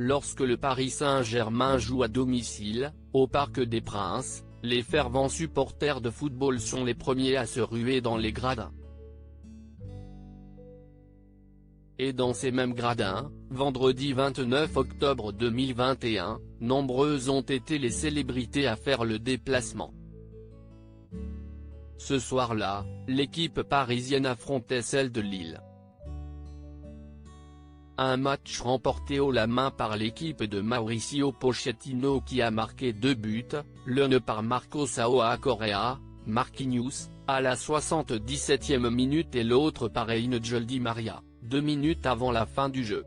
lorsque le Paris Saint-Germain joue à domicile, au Parc des Princes, les fervents supporters de football sont les premiers à se ruer dans les gradins. Et dans ces mêmes gradins, vendredi 29 octobre 2021, nombreuses ont été les célébrités à faire le déplacement. Ce soir-là, l'équipe parisienne affrontait celle de Lille. Un match remporté haut la main par l'équipe de Mauricio Pochettino qui a marqué 2 buts, l'un par Marcos Aoa Correa, Marquinhos, à la 77e minute et l'autre par Angel Di Maria, 2 minutes avant la fin du jeu.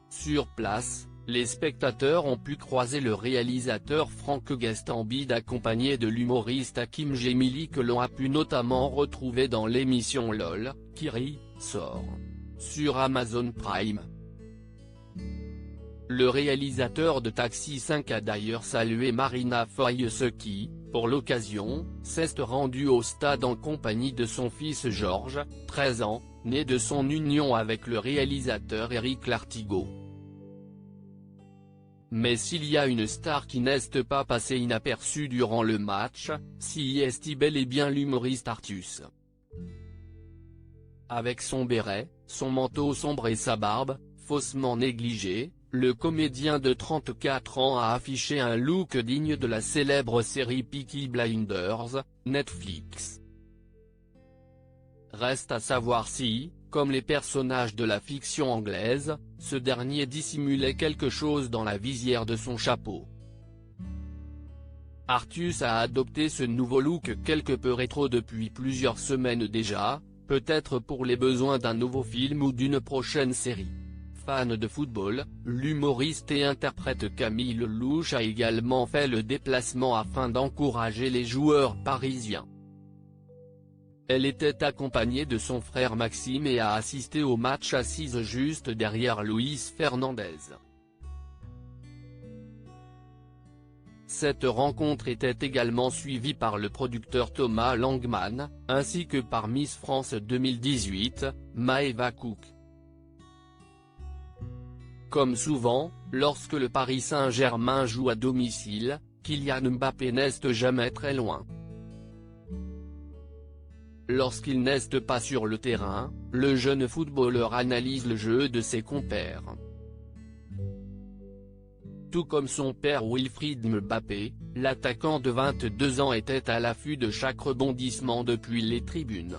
Sur place, les spectateurs ont pu croiser le réalisateur Franck Gastambide accompagné de l'humoriste Hakim Gemili que l'on a pu notamment retrouver dans l'émission LOL, qui rit, sort sur Amazon Prime. Le réalisateur de Taxi 5 a d'ailleurs salué Marina Foïs qui, pour l'occasion, s'est rendue au stade en compagnie de son fils Georges, 13 ans, né de son union avec le réalisateur Éric Lartigot. Mais s'il y a une star qui n'est pas passée inaperçue durant le match, si est bel et bien l'humoriste Artus. Avec son béret, son manteau sombre et sa barbe, faussement négligée, le comédien de 34 ans a affiché un look digne de la célèbre série Peaky Blinders, Netflix. Reste à savoir si, comme les personnages de la fiction anglaise, ce dernier dissimulait quelque chose dans la visière de son chapeau. Artus a adopté ce nouveau look quelque peu rétro depuis plusieurs semaines déjà, peut-être pour les besoins d'un nouveau film ou d'une prochaine série. Fan de football, l'humoriste et interprète Camille Lelouch a également fait le déplacement afin d'encourager les joueurs parisiens. Elle était accompagnée de son frère Maxime et a assisté au match assise juste derrière Luis Fernandez. Cette rencontre était également suivie par le producteur Thomas Langman, ainsi que par Miss France 2018, Maëva Cook. Comme souvent, lorsque le Paris Saint-Germain joue à domicile, Kylian Mbappé n'est jamais très loin. Lorsqu'il n'est pas sur le terrain, le jeune footballeur analyse le jeu de ses compères. Tout comme son père Wilfried Mbappé, l'attaquant de 22 ans était à l'affût de chaque rebondissement depuis les tribunes.